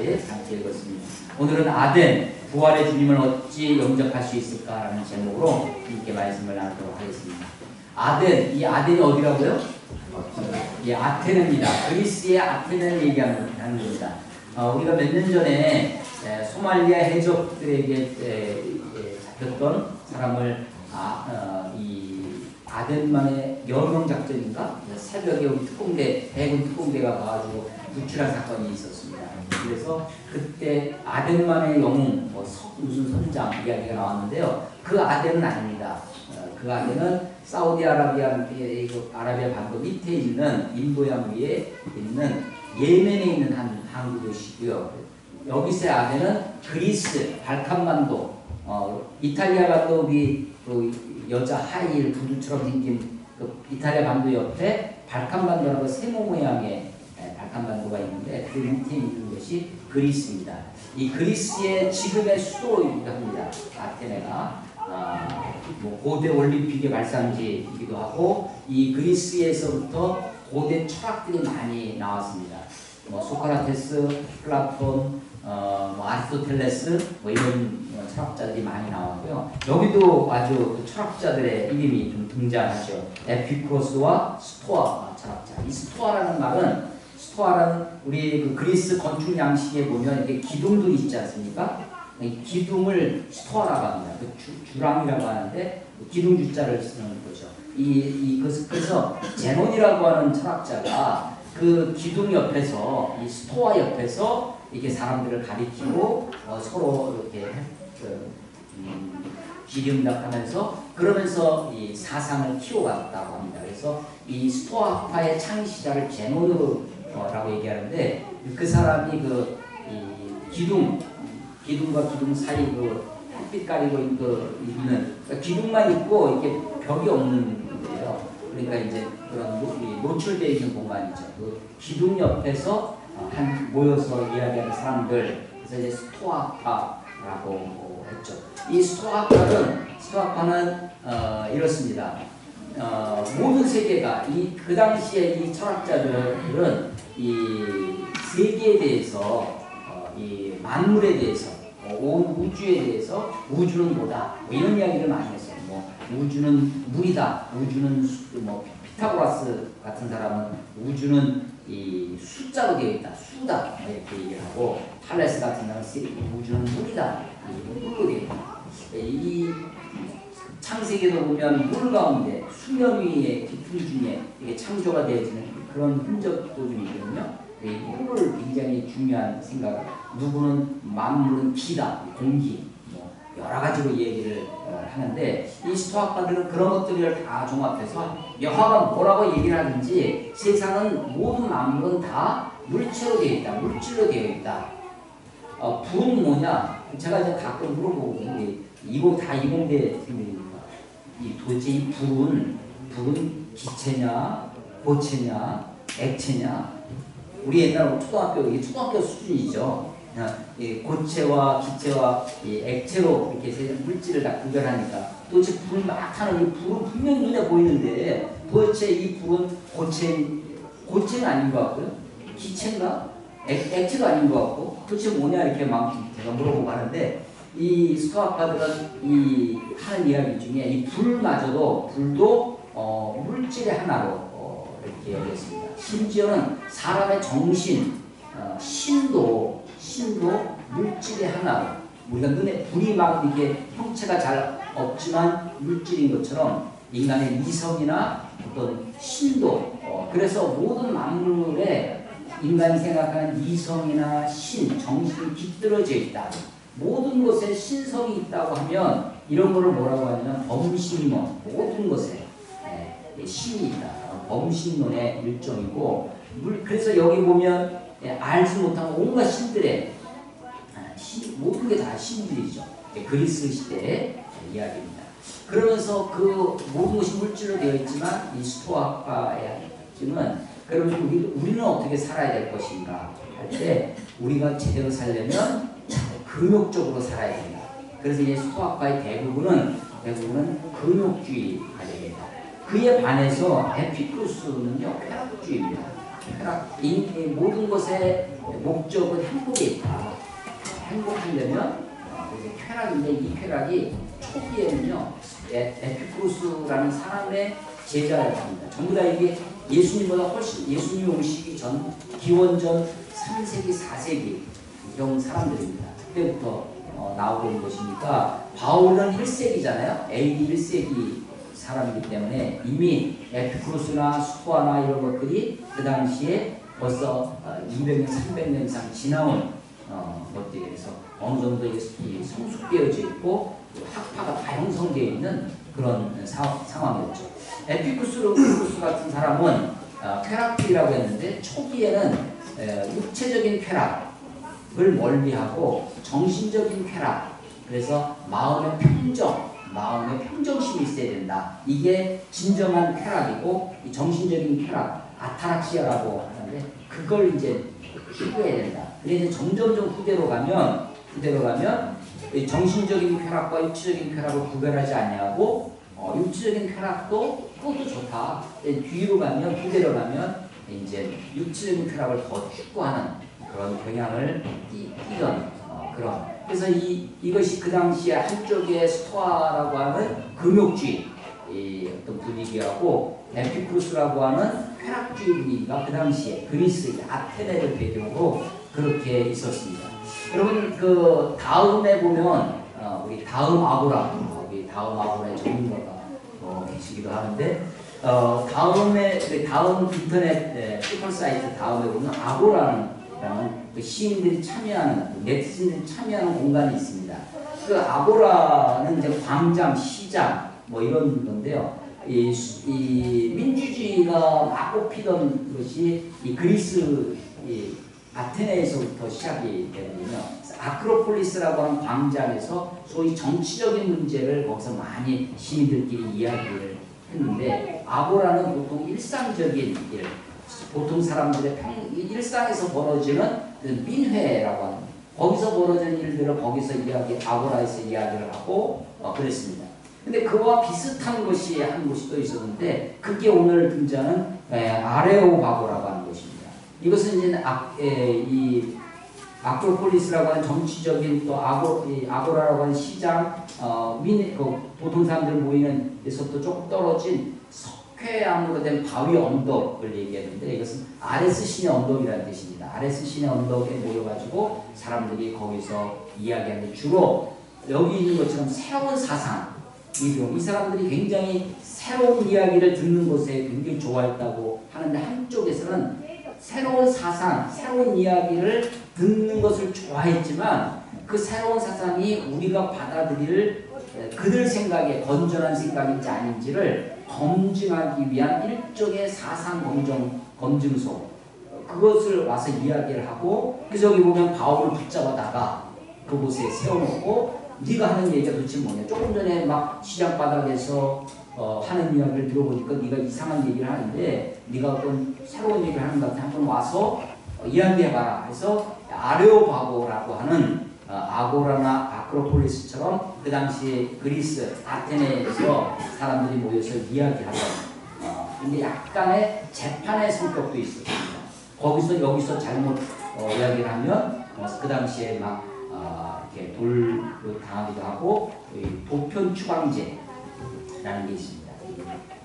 5절까지 함께 읽었습니다. 오늘은 아덴, 부활의 주님을 어찌 영접할 수 있을까라는 제목으로 함께 말씀을 나누도록 하겠습니다. 아덴, 이 아덴이 어디라고요? 이 아테네입니다. 그리스의 아테네를 얘기하는 겁니다. 우리가 몇 년 전에 소말리아 해적들에게 잡혔던 사람을 이 아덴만의 여명 작전인가? 새벽에 우리 특공대, 해군 특공대가 가가지고 구출한 사건이 있었습니다. 그래서 그때 아덴만의 영웅, 무슨 선장 이야기가 나왔는데요. 그 아덴은 아닙니다. 그 아덴은 사우디아라비아 반도 밑에 있는 인도양 위에 있는 예멘에 있는 한 항구도시고요. 여기서의 아덴은 그리스 발칸반도, 이탈리아 반도 그 여자 하이힐 구두처럼 생긴 그 이탈리아 반도 옆에 발칸반도라고 세모 모양의 발칸반도가 있는데 그 밑에 있는 것이 그리스입니다. 이 그리스의 지금의 수도이기도 합니다. 아테네가 고대 올림픽의 발상지이기도 하고 이 그리스에서부터 고대 철학들이 많이 나왔습니다. 소크라테스, 플라톤, 아리스토텔레스 이런 철학자들이 많이 나왔고요. 여기도 아주 철학자들의 이름이 좀 등장하죠. 에피쿠로스와 스토아 철학자. 이 스토아라는 우리 그 그리스 건축 양식에 보면 이렇게 기둥들이 있지 않습니까? 이 기둥을 스토아라고 합니다. 그 주랑이라고 하는데 기둥 주자를 쓰는 거죠. 그래서 제논이라고 하는 철학자가 그 기둥 옆에서 이 스토아 옆에서 이렇게 사람들을 가리키고 서로 이렇게 기름답하면서 그러면서 이 사상을 키워갔다고 합니다. 그래서 이 스토아파의 창시자를 제논이라고 얘기하는데 그 사람이 이 기둥과 기둥 사이 햇빛 가리고 있는 그러니까 기둥만 있고 이렇게 벽이 없는 데요. 그러니까 이제 그런 노출되어 있는 공간이죠. 그 기둥 옆에서 모여서 이야기하는 사람들, 그래서 이제 스토아파라고 했죠. 이 스토아파는 이렇습니다. 모든 세계가 그 당시에 이 철학자들은 이 세계에 대해서 이 만물에 대해서 온 우주에 대해서 우주는 뭐다 이런 이야기를 많이 했어요. 우주는 물이다. 우주는 피타고라스 같은 사람은 우주는 이 숫자로 되어 있다. 수다 이렇게 얘기를 하고 탈레스 같은 사람은 우주는 물이다. 물로 되어 있다. 이 창세기도 보면 물 가운데 수면 위에 깊은 중에 이게 창조가 되어지는 그런 흔적도 좀 있거든요. 이 물을 굉장히 중요한 생각. 누구는 만물은 기다, 공기, 여러 가지로 얘기를 하는데 이 스토아파들은 그런 것들을 다 종합해서 여하가 뭐라고 얘기를 하든지 세상은 모든 만물은 다 물체로 되어 있다, 물질로 되어 있다. 불은 뭐냐? 제가 이제 가끔 물어보거든요. 다 이공대 생들입니다. 도대체 이 불은 기체냐, 고체냐, 액체냐? 우리 옛날 초등학교 수준이죠. 고체와 기체와 액체로 이렇게 물질을 다 구별하니까 도대체 불을 막 타는 이 불은 분명히 눈에 보이는데 도대체 이 불은 고체는 아닌 것 같고요. 기체인가? 액체도 아닌 것 같고 도대체 뭐냐 이렇게 막 제가 물어보고 하는데 이 스토아파들은 하는 이야기 중에 이 불도 물질의 하나로 이렇게 여겼습니다. 심지어는 사람의 정신, 신도 물질의 하나로 우리가 눈에 불이 막 이렇게 형체가 잘 없지만 물질인 것처럼 인간의 이성이나 어떤 신도 그래서 모든 만물에 인간이 생각하는 이성이나 정신이 깃들어져 있다. 모든 것에 신성이 있다고 하면 이런 거를 뭐라고 하냐면 범신론. 모든 것에 신이 있다. 범신론의 일종이고 그래서 여기 보면 알지 못한 온갖 신들의 모든 게 다 신들이죠. 그리스 시대의 이야기입니다. 그러면서 그 모든 것이 물질로 되어 있지만 이 스토아파의 지금은 그러면 우리는 어떻게 살아야 될 것인가 할 때 우리가 제대로 살려면 근욕적으로 살아야 된다. 그래서 이 스토아파의 대부분은 근욕주의가 됩니다. 그에 반해서 에피쿠로스는요 쾌락주의입니다. 모든 것의 목적은 행복에 있다. 행복하려면 이제 쾌락인데 이 쾌락이 초기에는요 에피쿠로스라는 사람의 제자였습니다. 전부 다 이게 예수님보다 훨씬 예수님이 오시기 전 기원전 3세기 4세기 이런 사람들입니다. 그때부터 나오고 있는 것이니까 바울은 1세기잖아요. AD 1세기 사람이기 때문에 이미 에피쿠로스나 스토아나 이런 것들이 그 당시에 벌써 200년, 300년 이상 지나온 것들에 대해서 어느 정도 성숙되어져 있고 학파가 다 형성되어 있는 그런 상황이었죠. 에피쿠로스 같은 사람은 쾌락주의라고 했는데 초기에는 육체적인 쾌락을 멀리하고 정신적인 쾌락, 그래서 마음의 평정심이 있어야 된다. 이게 진정한 쾌락이고 이 정신적인 쾌락, 아타락시아라고 하는데 그걸 이제 추구해야 된다. 근데 이제 점점점 후대로 가면 정신적인 쾌락과 육체적인 쾌락을 구별하지 않냐고 육체적인 쾌락도 그것도 좋다. 뒤로 가면 후대로 가면 이제 육체적인 쾌락을 더 추구하는 그런 경향을 띠던 그런. 그래서 이것이 그 당시에 한쪽에 스토아라고 하는 금욕주의 어떤 분위기하고 에피쿠로스라고 하는 쾌락주의 분위기가 그 당시에 그리스 아테네를 배경으로 그렇게 있었습니다. 여러분 그 다음에 보면 우리 다음 아고라의 전문가가 계시기도 하는데 다음 인터넷 포털 사이트 다음에 보면 아고라는 그 시민들이 참여하는 네티즌들이 참여하는 공간이 있습니다. 그 아고라는 이제 광장, 시장 뭐 이런 건데요. 이 민주주의가 막 꽃피던 것이 이 그리스 아테네에서부터 시작이 되거든요. 아크로폴리스라고 하는 광장에서 소위 정치적인 문제를 거기서 많이 시민들끼리 이야기를 했는데 아고라는 보통 일상적인 일, 보통 사람들의 일상에서 벌어지는 민회라고 하는 거기서 벌어지는 일들을 거기서 아고라에서 이야기를 하고 그랬습니다. 근데 그와 비슷한 것이 한 곳이 또 있었는데 그게 오늘 등장하는 아레오바고라고 하는 것입니다. 이것은 이제 이 아크로폴리스라고 하는 정치적인 또 아고라라고 하는 시장 보통 사람들 모이는 데서부터 조금 떨어진 석회암으로 된 바위 언덕을 얘기했는데 이것은 아레스 신의 언덕이라는 뜻입니다. 아레스 신의 언덕에 모여가지고 사람들이 거기서 이야기하는 주로 여기 있는 것처럼 새로운 사상 이 사람들이 굉장히 새로운 이야기를 듣는 것에 굉장히 좋아했다고 하는데 한쪽에서는 새로운 사상, 새로운 이야기를 듣는 것을 좋아했지만 그 새로운 사상이 우리가 받아들일 그들 생각에 건전한 생각인지 아닌지를 검증하기 위한 일종의 사상 검증소 그것을 와서 이야기를 하고 그래서 여기 보면 바울을 붙잡아다가 그곳에 세워놓고 네가 하는 얘기가 도대체 뭐냐. 조금 전에 막 시장 바닥에서 하는 이야기를 들어보니까 네가 이상한 얘기를 하는데 네가 어떤 새로운 얘기를 하는 것 같아. 한번 와서 이야기해봐라. 그래서 아레오바고라고 하는 아고라나 아크로폴리스처럼 그 당시에 그리스 아테네에서 사람들이 모여서 이야기하던 근데 약간의 재판의 성격도 있었습니다. 거기서 여기서 잘못 이야기를 하면 그 당시에 막 이렇게 돌로 당하기도 하고 보편 추방제라는 게 있습니다.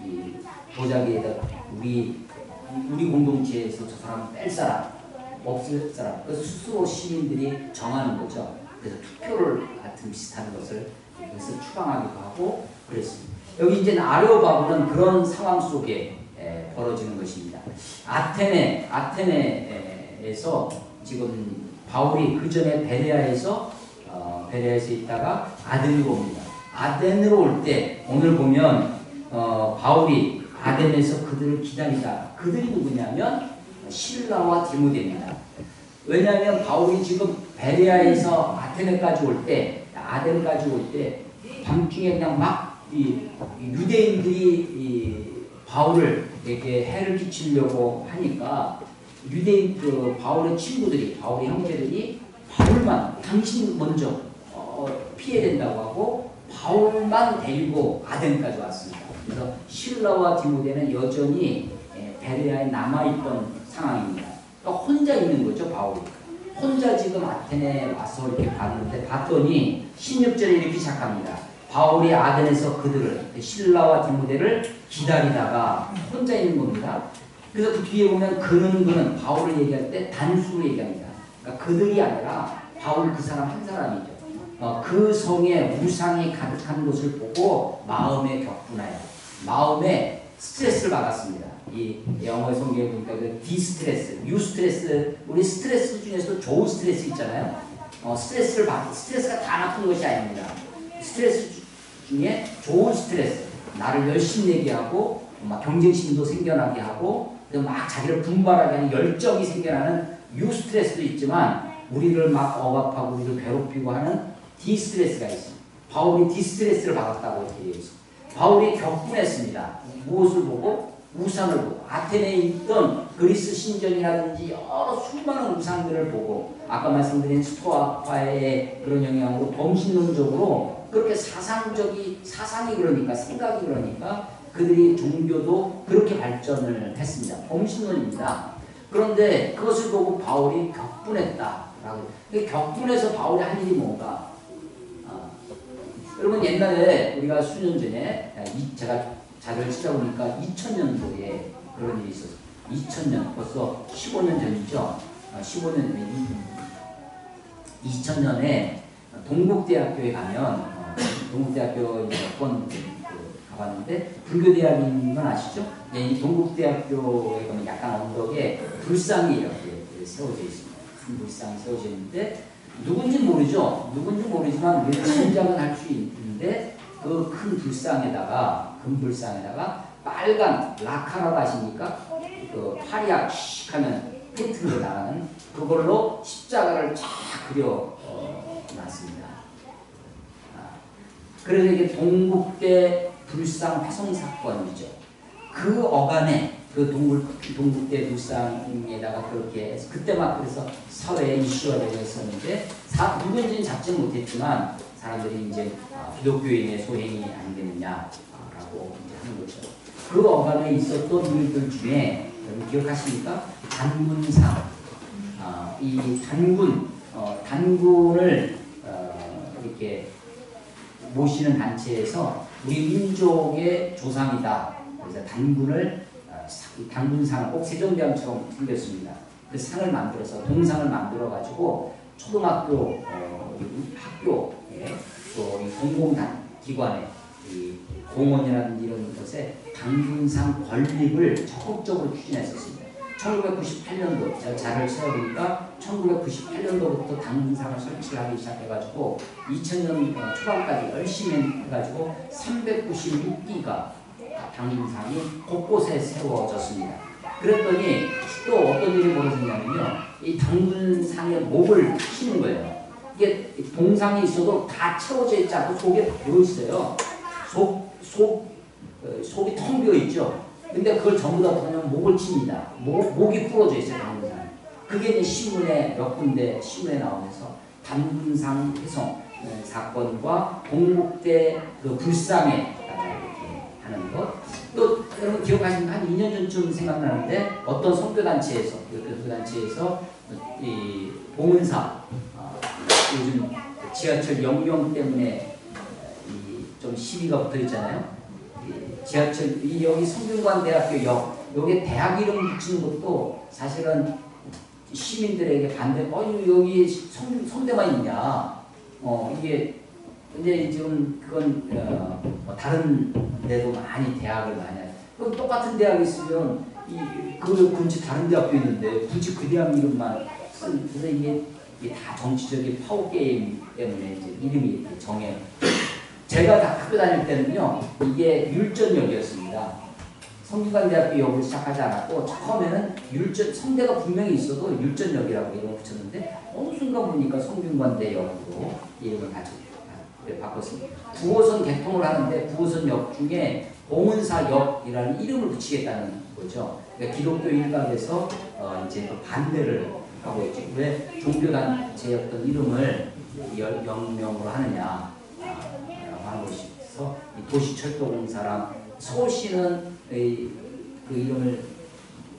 이 도자기에다 우리 공동체에서 저 사람 뺄 사람 없을 사람 그 스스로 시민들이 정하는 거죠. 그래서 투표를 같은 비슷한 것을 그래서 추방하기도 하고 그랬습니다. 여기 이제 아레오바고는 그런 상황 속에 벌어지는 것입니다. 아테네에서 지금 바울이 그 전에 베레아에서 있다가 아덴으로 옵니다. 아덴으로 올 때 오늘 보면 바울이 아덴에서 그들을 기다리다. 그들이 누구냐면 실라와 디모데입니다. 왜냐하면 바울이 지금 베레아에서 아테네까지 올 때, 아덴까지 올 때 밤중에 그냥 막 이 유대인들이 바울에게 해를 끼치려고 하니까 유대인 바울의 친구들이 바울의 형제들이 바울만 당신 먼저 피해야 된다고 하고 바울만 데리고 아덴까지 왔습니다. 그래서 실라와 디모데는 여전히 베레아에 남아있던 상황입니다. 그러니까 혼자 있는 거죠, 바울이. 혼자 지금 아테네에 와서 이렇게 봤더니 16절에 이렇게 시작합니다. 바울이 아덴에서 그들을, 실라와 디모데를 기다리다가 혼자 있는 겁니다. 그래서 그 뒤에 보면 그는 바울을 얘기할 때 단수로 얘기합니다. 그러니까 그들이 아니라 바울 그 사람 한 사람이죠. 그 성에 우상이 가득한 것을 보고 마음에 격분하여 마음에 스트레스를 받았습니다. 이 영어 성경에 보니까 그 디스트레스, 유스트레스, 우리 스트레스 중에서도 좋은 스트레스 있잖아요. 스트레스가 다 나쁜 것이 아닙니다. 스트레스 중에 좋은 스트레스, 나를 열심내게 하고 막 경쟁심도 생겨나게 하고 막 자기를 분발하게 하는 열정이 생겨나는 유스트레스도 있지만 우리를 막 억압하고 우리를 괴롭히고 하는 디스트레스가 있습니다. 바울이 디스트레스를 받았다고 이렇게 얘기했습니다. 바울이 격분했습니다. 무엇을 보고? 우상을 보고. 아테네에 있던 그리스 신전이라든지 여러 수많은 우상들을 보고 아까 말씀드린 스토아파의 그런 영향으로 범신론적으로 그렇게 사상이 그러니까 생각이 그러니까 그들이 종교도 그렇게 발전을 했습니다. 범신론입니다. 그런데 그것을 보고 바울이 격분했다라고. 격분해서 바울이 한 일이 뭔가? 여러분 옛날에 우리가 수년 전에 제가 자료를 찾아보니까 2000년도에 그런 일이 있었어요. 2000년 벌써 15년 전이죠. 2000년에 동국대학교에 가면 동국대학교 몇 번 가봤는데 불교대학인 건 아시죠? 이 동국대학교에 가면 약간 언덕에 불상이 이렇게 세워져 있습니다. 큰 불상이 세워져 있는데 누군지 모르죠. 누군지 모르지만 우리는 짐작은 할 수 있는데 그 큰 불상에다가 금불상에다가 빨간 라카라고 아십니까? 그 파리약 씩 하면 페인트로 나가는 그걸로 십자가를 쫙 그려 놨습니다. 그래서 이게 동국대 불상 훼손 사건이죠. 그 어간에 그 동국대 불상에다가 그렇게 해서 그때 막 그래서 사회에 이슈가 되어 있었는데 누군지는 잡지 못했지만 사람들이 이제 기독교인의 소행이 아니겠느냐라고 이제 하는 거죠. 그 어간에 있었던 일들 중에 여러분 기억하십니까? 단군상. 이 단군을 이렇게 모시는 단체에서 우리 민족의 조상이다. 그래서 단군상을 꼭 세종대왕처럼 생겼습니다. 그 상을 만들어서 동상을 만들어 가지고 초등학교 학교에 또 이 공공기관에 이 공원이라든지 이런 것에 단군상 건립을 적극적으로 추진했었습니다. 1998년도 제가 자료를 세워보니까 1998년도부터 단군상을 설치하기 시작해가지고 2000년 초반까지 열심히 해가지고 396기가 단군상이 곳곳에 세워졌습니다. 그랬더니 또 어떤 일이 벌어졌냐면요. 이 단군상에 목을 치는 거예요. 이게 동상이 있어도 다 채워져 있지 않고 속에 비어있어요. 속이 텅 비어있죠. 근데 그걸 전부 다 보면 목을 칩니다. 목이 부러져 있어요, 단군상. 그게 이제 신문에 몇 군데 신문에 나오면서 단군상 훼손 사건과 동국대 그 불상에 이렇게 하는 것. 또 여러분 기억하시면 한 2년 전쯤 생각나는데 어떤 선교단체에서 이 봉은사 요즘 지하철 영용 때문에 좀 시비가 붙어 있잖아요. 지하철 여기 성균관대학교 여기 대학 이름 붙이는 것도 사실은 시민들에게 반대. 여기 성대만 있냐? 이게 근데 지금 그건 다른 데도 많이 대학을 많이 하죠. 그럼 똑같은 대학이 있으면 그 근처 다른 대학도 있는데 굳이 그 대학 이름만 그래서 이게 다 정치적인 파워 게임 때문에 이제 이름이 이렇게 정해요. 제가 학교 다닐 때는요, 이게 율전역이었습니다. 성균관대학교 역을 시작하지 않았고, 처음에는 성대가 분명히 있어도 율전역이라고 이름을 붙였는데, 어느 순간 보니까 성균관대역으로 이름을 바꿨습니다. 9호선 개통을 하는데, 9호선역 중에 봉은사역이라는 이름을 붙이겠다는 거죠. 그러니까 기독교 일각에서 이제 반대를 하고 있죠. 왜 종교단체였던 이름을 영명으로 하느냐. 하는 것이서 도시철도공사랑 서울시는 그 이름을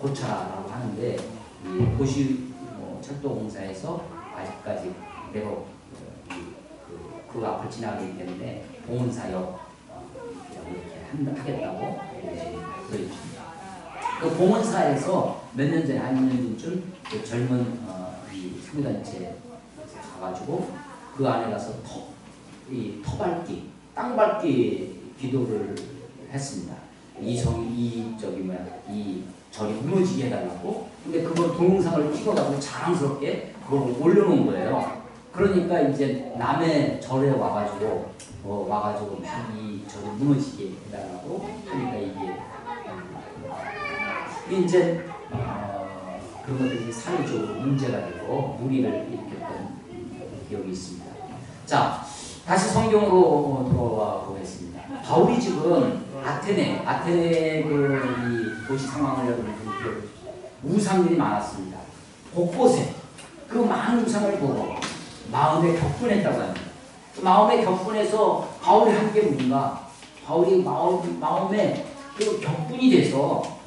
고쳐라라고 하는데 이 도시 철도공사에서 아직까지 내가 그 앞을 지나가기 때문에 봉은사역 이렇게 하겠다고 보여줍니다. 그 봉은사에서 몇 년 전에 한 2년 전쯤 그 젊은 이 선교단체 가가지고 그 안에 가서 터밟기, 땅밟기 기도를 했습니다. 이 절이 무너지게 해달라고. 근데 그걸 동영상을 찍어가지고 자랑스럽게 그걸 올려놓은 거예요. 그러니까 이제 남의 절에 와가지고 막 이 절이 무너지게 해달라고 하니까 이게 이제 그런 것들이 사회적으로 문제가 되고 무리를 일으켰던 기억이 있습니다. 자, 다시 성경으로 돌아와 보겠습니다. 바울이 지금 아테네 이 도시 상황을 여러분 우상들이 많았습니다. 곳곳에 그 많은 우상을 보고 마음에 격분했다고 합니다. 그 마음에 격분해서 바울이 한 게 뭔가? 바울이 마음에 그 격분이 돼서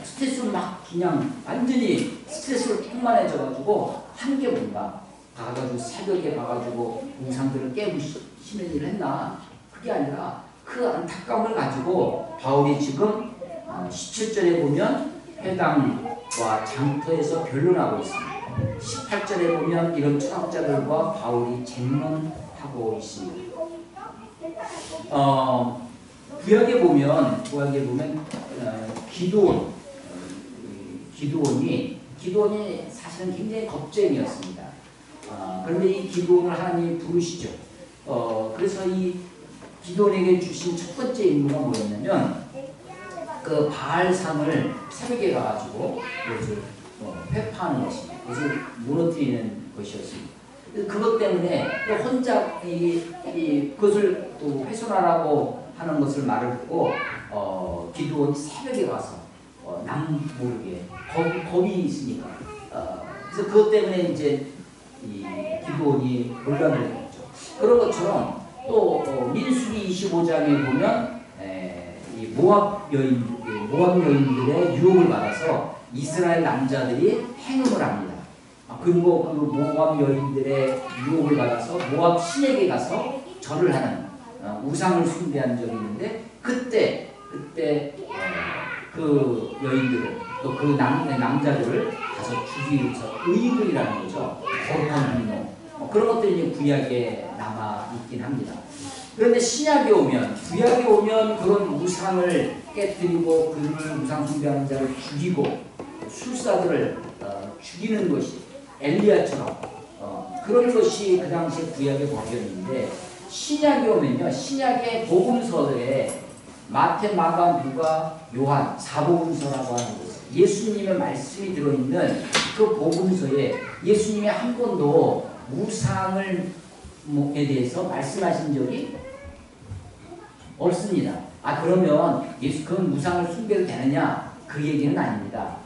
스트레스를 막 그냥 완전히 스트레스를 충만해져가지고 한 게 뭔가? 가가지고 새벽에 가가지고 우상들을 깨부시는 일을 했나? 그게 아니라 그 안타까움을 가지고 바울이 지금 17절에 보면 회당과 장터에서 변론하고 있습니다. 18절에 보면 이런 철학자들과 바울이 쟁론하고 있습니다. 구약에 보면 기드온이 사실은 굉장히 겁쟁이였습니다. 그런데 이 기드온을 하나님이 부르시죠. 그래서 이 기드온에게 주신 첫 번째 임무가 뭐였냐면 그 바알산을 새벽에 가가지고 그것을 회파하는 것입니다. 그것을 무너뜨리는 것이었습니다. 그것 때문에 또 혼자 그것을 또 훼손하라고 하는 것을 말을 듣고 기드온이 새벽에 가서 남 모르게 겁이 있으니까 그래서 그것 때문에 이제 이 기드온이 혼란을 했죠. 그런 것처럼 또 민수기 25장에 보면 이 모압 여인들의 유혹을 받아서 이스라엘 남자들이 행음을 합니다. 그리고 그 모압 여인들의 유혹을 받아서 모압 신에게 가서 절을 하는 우상을 숭배한 적이 있는데 그때 그 여인들을 또 그 남자들을 가서 죽이면서 의불이라는 거죠. 거룩한 분노 그런 것들이 구약에 남아 있긴 합니다. 그런데 신약에 오면 구약에 오면 그런 우상을 깨뜨리고 그를 우상 숭배하는 자를 죽이고 술사들을 죽이는 것이 엘리야처럼 그런 것이 그 당시에 구약의 법이었는데 신약에 오면요. 신약의 복음서에 마태, 마가, 누가, 요한, 사복음서라고 하는 것 예수님의 말씀이 들어있는 그 복음서에 예수님이 한 번도 우상에 대해서 말씀하신 적이 없습니다. 그러면 그건 우상을 숭배도 되느냐? 그 얘기는 아닙니다.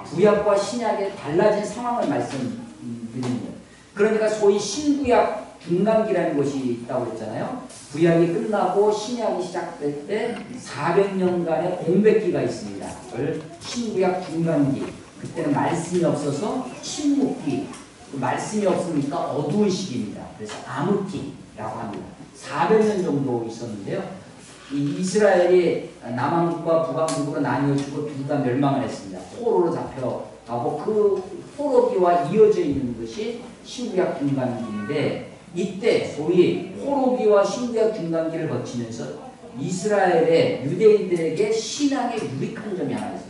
구약과 신약의 달라진 상황을 말씀드리는 거예요. 그러니까 소위 신구약 중간기라는 것이 있다고 했잖아요. 구약이 끝나고 신약이 시작될 때 400년간의 공백기가 있습니다. 그걸 신구약 중간기. 그때는 말씀이 없어서 침묵기. 말씀이 없으니까 어두운 시기입니다. 그래서 암흑기라고 합니다. 400년 정도 있었는데요. 이 이스라엘이 남왕국과 북왕국으로 나뉘어지고 둘 다 멸망을 했습니다. 포로로 잡혀가고 그 포로기와 이어져 있는 것이 신구약 중간기인데 이때 소위 포로기와 신구약 중간기를 거치면서 이스라엘의 유대인들에게 신앙에 유익한 점이 하나 있었어요.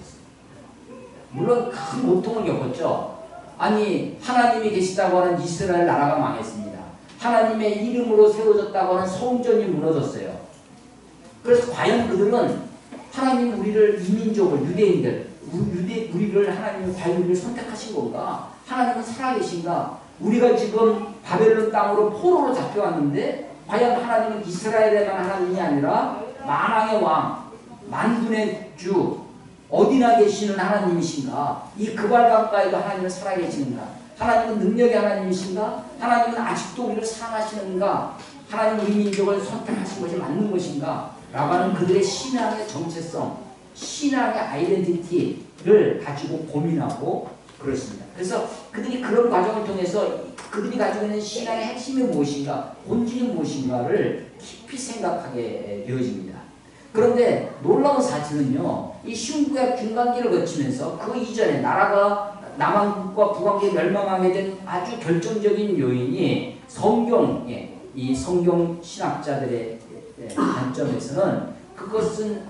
물론 큰 고통을 겪었죠. 아니 하나님이 계시다고 하는 이스라엘 나라가 망했습니다. 하나님의 이름으로 세워졌다고 하는 성전이 무너졌어요. 그래서 과연 그들은 하나님 우리를 이민족을 유대인들 우리를 하나님이 과연 우리를 선택하신 건가? 하나님은 살아계신가? 우리가 지금 바벨론 땅으로 포로로 잡혀왔는데 과연 하나님은 이스라엘에만 하나님이 아니라 만왕의 왕, 만군의 주 어디나 계시는 하나님이신가? 이 그발강가에도 하나님은 살아계시는가? 하나님은 능력의 하나님이신가? 하나님은 아직도 우리를 사랑하시는가? 하나님 우리 민족을 선택하신 것이 맞는 것인가? 라고 하는 그들의 신앙의 정체성 신앙의 아이덴티티를 가지고 고민하고 그렇습니다. 그래서 그들이 그런 과정을 통해서 그들이 가지고 있는 신앙의 핵심이 무엇인가, 본질이 무엇인가를 깊이 생각하게 되어집니다. 그런데 놀라운 사실은요, 이 신구약 중간기를 거치면서 그 이전에 나라가 남왕국과 북왕국이 멸망하게 된 아주 결정적인 요인이 성경에, 이 성경 신학자들의 관점에서는 그것은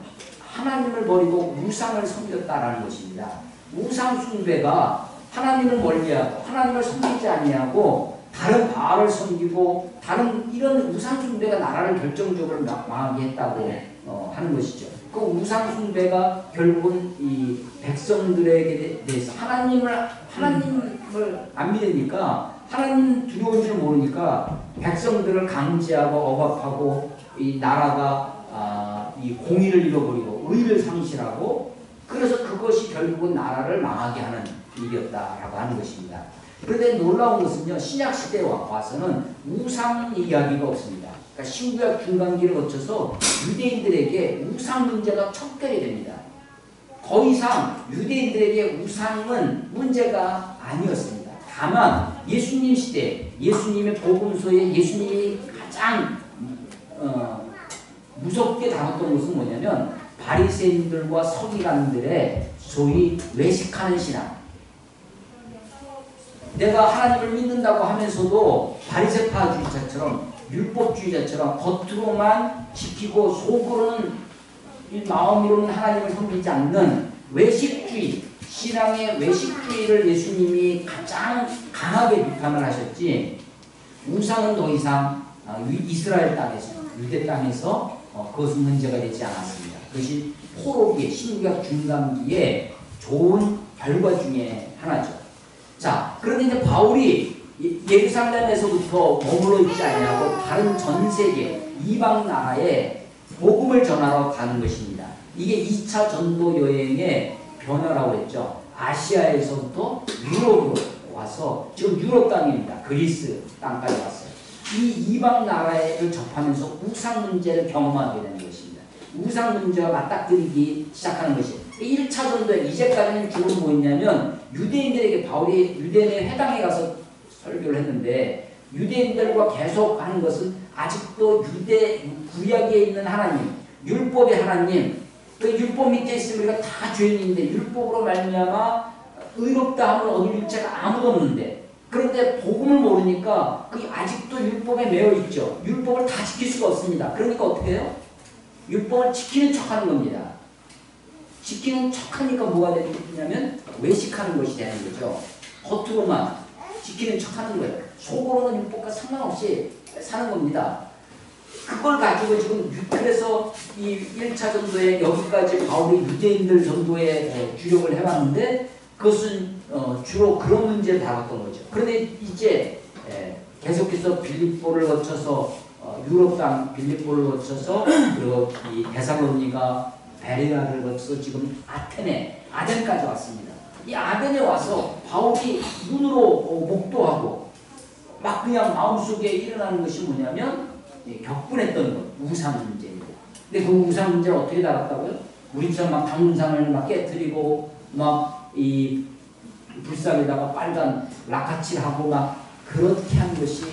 하나님을 버리고 우상을 섬겼다라는 것입니다. 우상 숭배가 하나님을 멀리하고 하나님을 섬기지 아니하고 다른 바알을 섬기고 다른 이런 우상 숭배가 나라를 결정적으로 망하게 했다고 하는 것이죠. 그 우상 숭배가 결국은 이 백성들에게 대해서 하나님을 안 믿으니까, 하나님 두려운 줄 모르니까 백성들을 강제하고 억압하고 이 나라가 이 공의를 잃어버리고 의를 상실하고, 그래서 그것이 결국은 나라를 망하게 하는 일이었다라고 하는 것입니다. 그런데 놀라운 것은요, 신약 시대에 와서는 우상 이야기가 없습니다. 그러니까 신구약 중간기를 거쳐서 유대인들에게 우상 문제가 척결이 됩니다. 더 이상 유대인들에게 우상은 문제가 아니었습니다. 다만 예수님 시대, 예수님의 복음서에 예수님이 가장 무섭게 다뤘던 것은 뭐냐면 바리새인들과 서기관들의 소위 외식하는 신앙. 내가 하나님을 믿는다고 하면서도 바리새파주의자처럼 율법주의자처럼 겉으로만 지키고 속으로는 마음으로는 하나님을 섬기지 않는 외식주의, 신앙의 외식주의를 예수님이 가장 강하게 비판을 하셨지, 우상은 더 이상 이스라엘 땅에서, 유대 땅에서 그것은 문제가 되지 않았습니다. 그것이 포로기의 신구약 중간기의 좋은 결과 중에 하나죠. 자, 그런데 이제 바울이 예루살렘에서부터 머물러 있지 아니하고 다른 전 세계 이방 나라에 복음을 전하러 가는 것입니다. 이게 2차 전도 여행의 변화라고 했죠. 아시아에서부터 유럽으로 와서 지금 유럽 땅입니다. 그리스 땅까지 왔어요. 이 이방 나라를 접하면서 우상 문제를 경험하게 되는 것입니다. 우상 문제와 맞닥뜨리기 시작하는 것이 1차 전도에 이제까지는 주로 뭐였냐면 유대인들에게 바울이 유대인의 회당에 가서 설교를 했는데, 유대인들과 계속 하는 것은 아직도 유대 구약에 있는 하나님, 율법의 하나님, 그 율법 밑에 있으면 우리가 다 죄인인데 율법으로 말미암아 의롭다 하면 얻을 일체가 아무도 없는데, 그런데 복음을 모르니까 그게 아직도 율법에 매여 있죠. 율법을 다 지킬 수가 없습니다. 그러니까 어떻게 해요? 율법을 지키는 척하는 겁니다. 지키는 척하니까 뭐가 되냐면 외식하는 것이 되는 거죠. 겉으로만 지키는 척하는 거예요. 속으로는 율법과 상관없이 사는 겁니다. 그걸 가지고 지금 그래서 이 1차 전도에 여기까지 바울이 유대인들 전도에 주력을 해왔는데, 그것은 주로 그런 문제를 다뤘던 거죠. 그런데 이제 계속해서 빌립보를 거쳐서 유럽 땅 빌립보를 거쳐서 그리고 이 데살로니가 베레아를 거쳐서 지금 아덴까지 왔습니다. 이 아덴에 와서 바울이 눈으로 목도하고 막 그냥 마음속에 일어나는 것이 뭐냐면 격분했던 것, 우상 문제입니다. 근데 그 우상 문제를 어떻게 다뤘다고요? 우리처럼 막 당상을 막 깨뜨리고 막 이 불상에다가 빨간 라카칠하고 막 그렇게 한 것이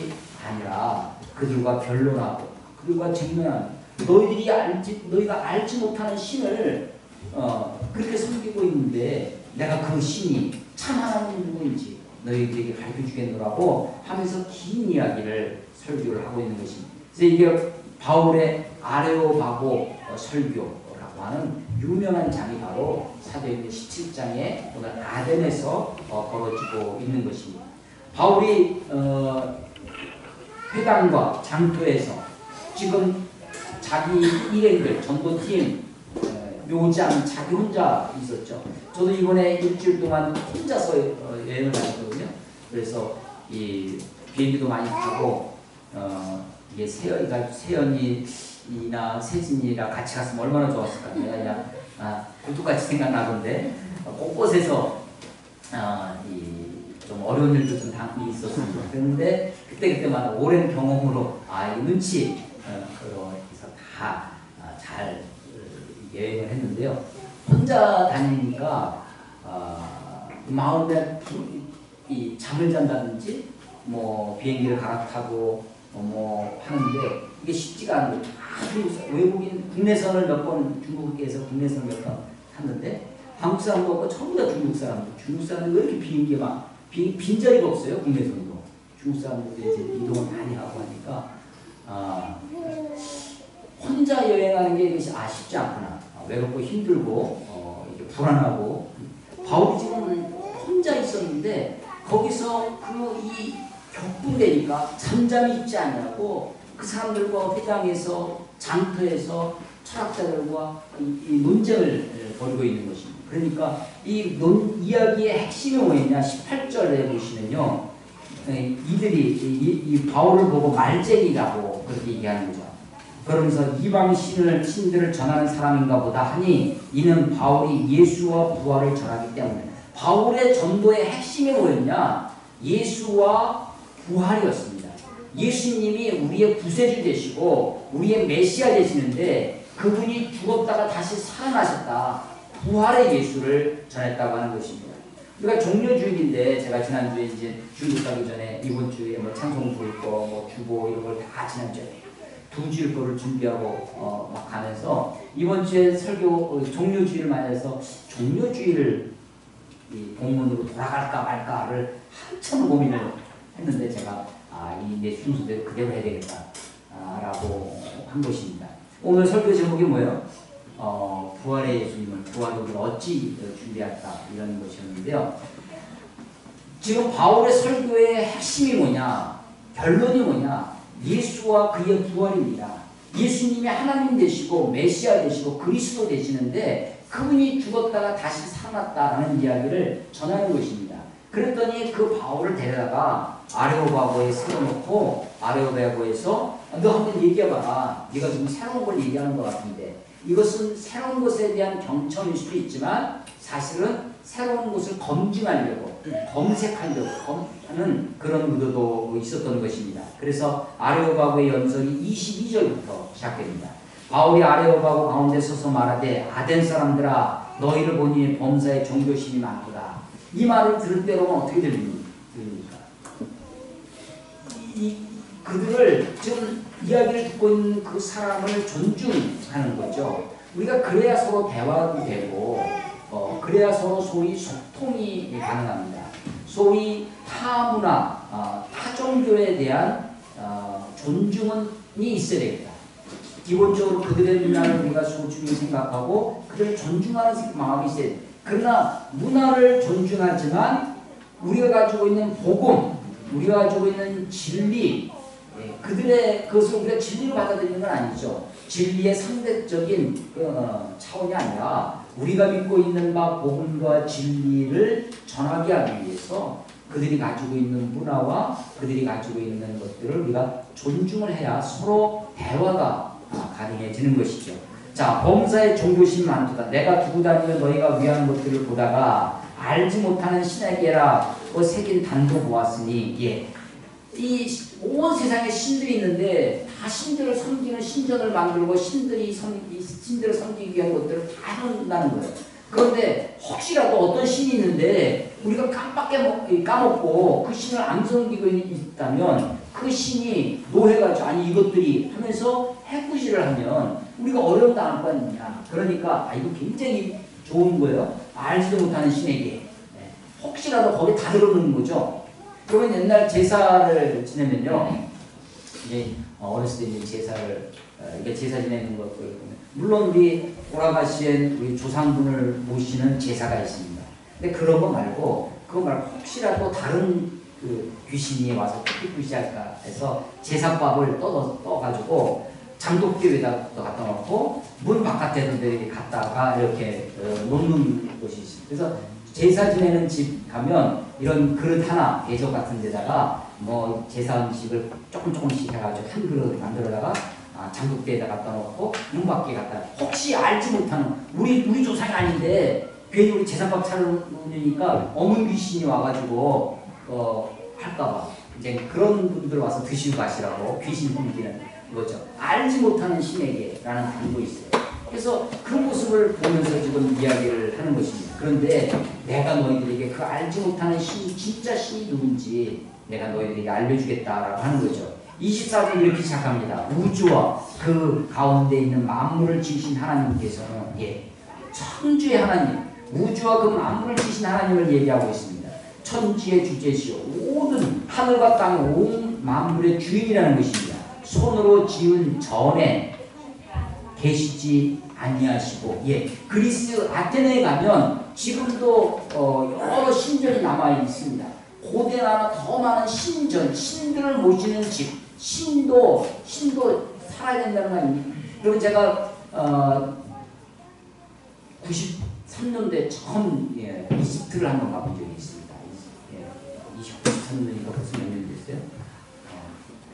아니라 그들과 변론하고 그들과 증명하는, 너희가 알지 못하는 신을 그렇게 섬기고 있는데 내가 그 신이 참 하나님 누구인지 너희들에게 가르쳐주겠노라고 하면서 긴 이야기를 설교를 하고 있는 것입니다. 그래서 이게 바울의 아레오바고 설교라고 하는 유명한 장이 바로 사도행전 17장에 오늘 아덴에서 벌어지고 있는 것입니다. 바울이 회당과 장터에서 지금 자기 일행들, 전도팀, 묘장, 자기 혼자 있었죠. 저도 이번에 일주일 동안 혼자서 여행을 다녔거든요. 그래서 이 비행기도 많이 타고 이게 세연이나 세진이랑 같이 갔으면 얼마나 좋았을까. 내가 그냥 굴뚝같이 생각나던데 곳곳에서 좀 어려운 일도 좀 있었습니다. 그런데 그때마다 오랜 경험으로 이 눈치 그래서 다 잘 여행을 했는데요. 혼자 다니니까 마음에 이 잠을 잔다든지 뭐 비행기를 갈아타고 뭐 하는데 이게 쉽지가 않은 거예요. 외국인 국내선을 몇 번 중국에서 국내선을 몇 번 탔는데 한국 사람도 없고 전부 다 중국 사람들 왜 이렇게 비행기에 막 빈자리가 없어요. 국내선도 중국 사람들도 이제 이동을 많이 하고 하니까 혼자 여행하는 게 쉽지 않구나. 외롭고 힘들고 이게 불안하고 바울이 지금 혼자 있었는데 거기서 이 격분되니까 잠잠히 있지 않냐고 그 사람들과 회당에서 장터에서 철학자들과 이 논쟁을 벌이고 있는 것입니다. 그러니까 이야기의 핵심이 뭐였냐 18절에 보시면요. 이들이 이 바울을 보고 말쟁이라고 그렇게 얘기하는 거죠. 그러면서 이방 신들을 전하는 사람인가 보다 하니 이는 바울이 예수와 부활을 전하기 때문에 바울의 전도의 핵심이 뭐였냐? 예수와 부활이었습니다. 예수님이 우리의 구세주 되시고 우리의 메시아 되시는데 그분이 죽었다가 다시 살아나셨다. 부활의 예수를 전했다고 하는 것입니다. 그러니까 종료주일인데 제가 지난주에 이제 중국 가기 전에 이번 주에 뭐 찬송 부를 거, 뭐 주보 이런 걸 다 지난주에 2주일 거를 준비하고 막 가면서 이번 주에 설교 종료주일을 맞아서 종료주일을 이 본문으로 돌아갈까 말까를 한참 고민을 했는데 제가 이 내 순서대로 그대로 해야 되겠다 라고 한 것입니다. 오늘 설교 제목이 뭐예요? 부활의 예수님을 부활을 어찌 준비할까 이런 것이었는데요. 지금 바울의 설교의 핵심이 뭐냐? 결론이 뭐냐? 예수와 그의 부활입니다. 예수님이 하나님 되시고 메시아 되시고 그리스도 되시는데 그분이 죽었다가 다시 살아났다라는 이야기를 전하는 것입니다. 그랬더니 그 바울을 데려다가 아레오바고에 세워놓고 아레오바고에서 너 한번 얘기해봐라. 네가 지금 새로운 걸 얘기하는 것 같은데 이것은 새로운 것에 대한 경청일 수도 있지만 사실은 새로운 것을 검증하려고 검색하려고 하는 그런 의도도 있었던 것입니다. 그래서 아레오바고의 연설이 22절부터 시작됩니다. 바울이 아레오바고 가운데 서서 말하되 아덴 사람들아 너희를 보니 범사에 종교심이 많도다. 이 말을 들을 때로는 어떻게 들립니까? 그들을 지금 이야기를 듣고 있는 그 사람을 존중하는 거죠. 우리가 그래야 서로 대화도 되고 그래야 서로 소위 소통이 가능합니다. 소위 타문화, 타종교에 대한 존중이 있어야 됩니다. 기본적으로 그들의 문화를 우리가 소중히 생각하고 그들을 존중하는 마음이 있어야 됩니다. 그러나 문화를 존중하지만 우리가 가지고 있는 복음, 우리가 가지고 있는 진리, 그들의 그것을 우리가 진리로 받아들이는 건 아니죠. 진리의 상대적인 차원이 아니라 우리가 믿고 있는 바 복음과 진리를 전하게 하기 위해서 그들이 가지고 있는 문화와 그들이 가지고 있는 것들을 우리가 존중을 해야 서로 대화가 가능해지는 것이죠. 자, 범사에 종교심이 많도다. 내가 두고 다니며 너희가 위하는 것들을 보다가 알지 못하는 신에게라 새긴 단도 보았으니 이 온 세상에 신들이 있는데 다 신들을 섬기는 신전을 만들고 신들을 섬기기 위한 것들을 다 한다는 거예요. 그런데 혹시라도 어떤 신이 있는데 우리가 까먹고 그 신을 안 섬기고 있다면 그 신이 노해가지고 아니 이것들이 하면서 해꾸지를 하면 우리가 어려움 당할 거 아니냐. 그러니까 이거 굉장히 좋은 거예요. 알지도 못하는 신에게 혹시라도 거기 다 들어오는 거죠. 그러면 옛날 제사를 지내면요, 이제 어렸을 때 이제 제사 지내는 것들 보면 물론 우리 돌아가신 우리 조상분을 모시는 제사가 있습니다. 근데 그런 거 말고 혹시라도 다른 그 귀신이 와서 삐삐삐 할까 해서 제사밥을 떠가지고 장독대 위에다 갖다 놓고 문 바깥에도 이렇게 갖다가 이렇게 놓는 곳이 있습니다. 그래서 제사 지내는 집 가면 이런 그릇 하나, 대접 같은 데다가 뭐 제사 음식을 조금씩 해가지고 한 그릇 만들어다가 장독대에다 갖다 놓고 문 밖에 갖다 혹시 알지 못하는 우리 조상이 아닌데 괜히 우리 제사밥 차려놓으니까 어문 귀신이 와가지고 할까봐 이제 그런 분들 와서 드시고 가시라고 귀신 섬기는 거죠. 알지 못하는 신에게라는 단도 있어요. 그래서 그 모습을 보면서 지금 이야기를 하는 것입니다. 그런데 내가 너희들에게 그 알지 못하는 신이 진짜 신이 누군지 내가 너희들에게 알려주겠다라고 하는 거죠. 24절 이렇게 시작합니다. 우주와 그 가운데 있는 만물을 지으신 하나님께서는 천주의 하나님, 우주와 그 만물을 지으신 하나님을 얘기하고 있습니다. 천지의 주제시오 모든 하늘과 땅 온 만물의 주인이라는 것입니다. 손으로 지은 전에 계시지 아니하시고, 그리스 아테네에 가면 지금도 여러 신전이 남아 있습니다. 고대나 더 많은 신전, 신들을 모시는 집, 신도 살아야 된다는 거 아닙니까? 그리고 제가 93년도에 처음 이집트를 한번 가본 적이 있습니다. 23년이니까 벌써 몇 년 됐어요?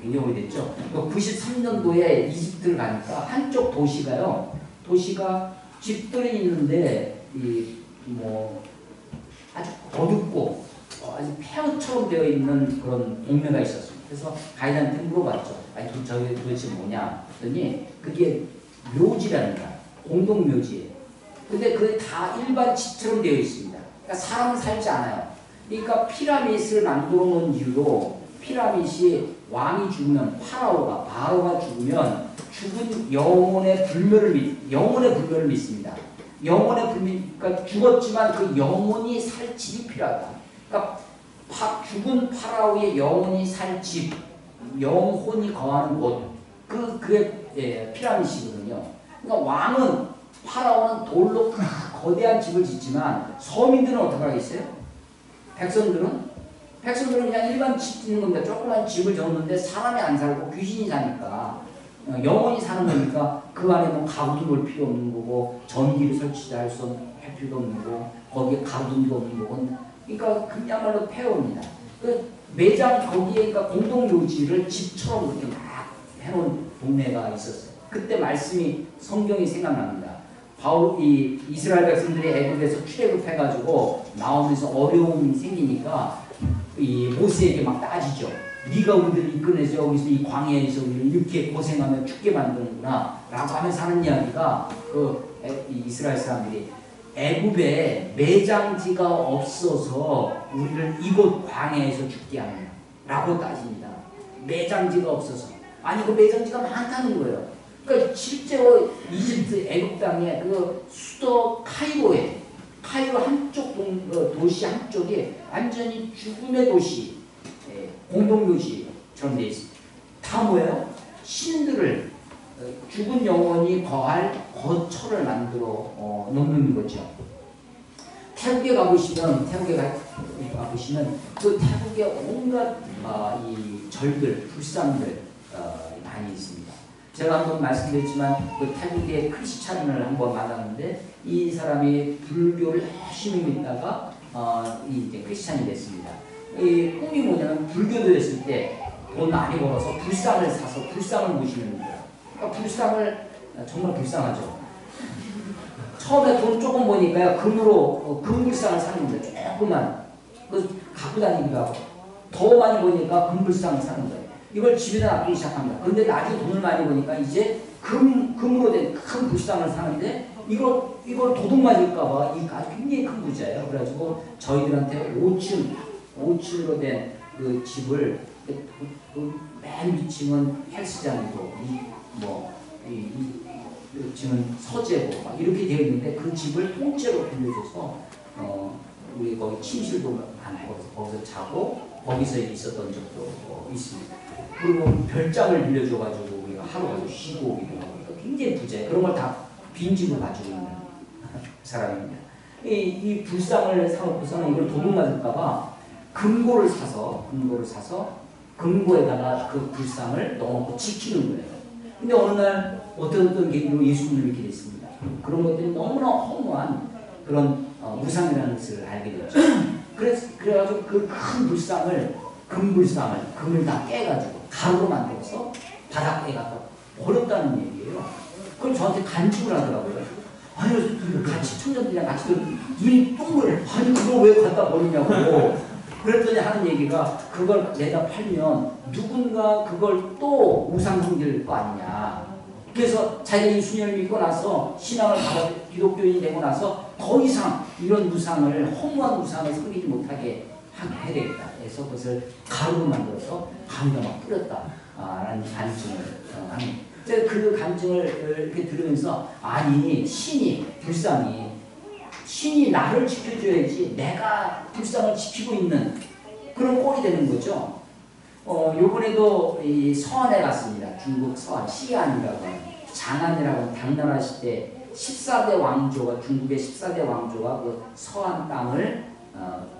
굉장히 오래됐죠. 93년도에 이집트를 가니까 한쪽 도시가 집들이 있는데 아주 어둡고 아주 폐허처럼 되어 있는 그런 동네가 있었습니다. 그래서 가이드한테 물어봤죠. 아니 저기 도대체 뭐냐 했더니 그게 묘지라는 거야. 공동묘지예요. 근데 그게 다 일반 집처럼 되어 있습니다. 그러니까 사람은 살지 않아요. 그러니까 피라밋을 만들어 놓은 이유로 피라밋이 왕이 죽으면 바로가 죽으면 죽은 영혼의 불멸을 믿습니다. 그러니까 죽었지만 그 영혼이 살 집이 필요하다. 그러니까 죽은 파라오의 영혼이 살 집, 영혼이 거하는 곳, 그게 피라밋이거든요. 그러니까 파라오는 돌로 거대한 집을 짓지만 서민들은 어떻게 하겠어요? 백성들은 그냥 일반 집 짓는 겁니다. 조그만 집을 졌는데 사람이 안 살고 귀신이 사니까 영혼이 사는 거니까 그 안에 뭐 가구도 놓을 필요 없는 거고 전기를 설치할 필요도 없는 거고 거기에 가구도 없는 거고 그러니까 그야말로 폐허입니다. 그 매장 거기에 그러니까 공동묘지를 집처럼 그렇게 막 해놓은 동네가 있었어요. 그때 말씀이 성경이 생각납니다. 이 이스라엘 백성들이 애굽에서 출애굽해가지고 나오면서 어려움이 생기니까 이 모세에게 막 따지죠. 네가 우리들을 이끌어내서 여기서 이 광야에서 우리를 이렇게 고생하며 죽게 만드는구나 라고 하면서 하는 이야기가 이 이스라엘 사람들이 애굽에 매장지가 없어서 우리를 이곳 광야에서 죽게 하느냐 라고 따집니다. 매장지가 없어서. 아니 그 매장지가 많다는 거예요. 그러니까 실제로 이집트 애굽 땅에 그 수도 카이로 한쪽 도시 한쪽이 완전히 죽음의 도시, 공동묘지처럼 되어 있습니다. 다 뭐예요? 신들을 죽은 영혼이 거할 거처를 만들어 놓는 거죠. 태국에 가보시면 그 태국에 온갖 이 절들, 불상들 많이 있습니다. 제가 한번 말씀드렸지만 그 태국의 크리스찬을 한번 만났는데 이 사람이 불교를 열심히 믿다가 이제 크리스찬이 됐습니다. 이 꿈이 뭐냐면 불교도 했을 때 돈 많이 벌어서 불상을 사서 불상을 모시는 거예요. 그러니까 불상을 정말 불쌍하죠. 처음에 돈 조금 버니까요 금불상을 사는 겁니다. 조금만 갖고 다니기도 하고 더 많이 버니까 금불상을 사는 거예요. 이걸 집에다 놔두기 시작합니다. 그런데 나중에 돈을 많이 버니까 이제 금으로 된 큰 불상을 사는데 이걸 도둑 맞을까봐 이 아주 굉장히 큰 부자예요. 그래가지고 저희들한테 5층으로 된 그 집을 맨 위층은 헬스장이고 위층은 서재고 막 이렇게 되어 있는데 그 집을 통째로 빌려줘서 우리 거기 침실도 많고 거기서 자고 거기서 있었던 적도 있습니다. 그리고 별장을 빌려줘가지고 우리가 하루 가서 쉬고 오기도 하고 굉장히 부자예요. 그런 걸 다 빈집을 가지고 있는 사람입니다. 이 불상을 사놓고서는 이걸 도둑 맞을까봐 금고를 사서 금고에다가 그 불상을 넣어놓고 지키는 거예요. 근데 어느 날 어떤 계기로 예수님을 믿게 됐습니다. 그런 것들이 너무나 허무한 그런 우상이라는 것을 알게 됐죠. 그래가지고 그 큰 불상을 금을 다 깨가지고 가루로 만들어서 바닷가에 갖다 버렸다는 얘기예요. 그걸 저한테 간직을 하더라고요. 아니 같이 청년들이랑 같이 눈이 동그래. 아니 그걸 왜 갖다 버리냐고. 그랬더니 하는 얘기가 그걸 내다 팔면 누군가 그걸 또 우상 섬길 거 아니냐. 그래서 자기가 예수님을 믿고 나서 신앙을 받아 기독교인이 되고 나서 더 이상 이런 우상을 허무한 우상을 섬기지 못하게 해야 되겠다. 그래서 그것을 가루로 만들어서 가루에다 막 뿌렸다라는 간증을 합니다. 그 간증을 이렇게 들으면서 아니 신이 불쌍히 신이 나를 지켜줘야지 내가 불쌍을 지키고 있는 그런 꼴이 되는 거죠. 요번에도 이 서안에 갔습니다. 중국 서안 시안이라고 하는 장안이라고 하는 당나라시 때 14대 왕조가 중국의 14대 왕조가 그 서안 땅을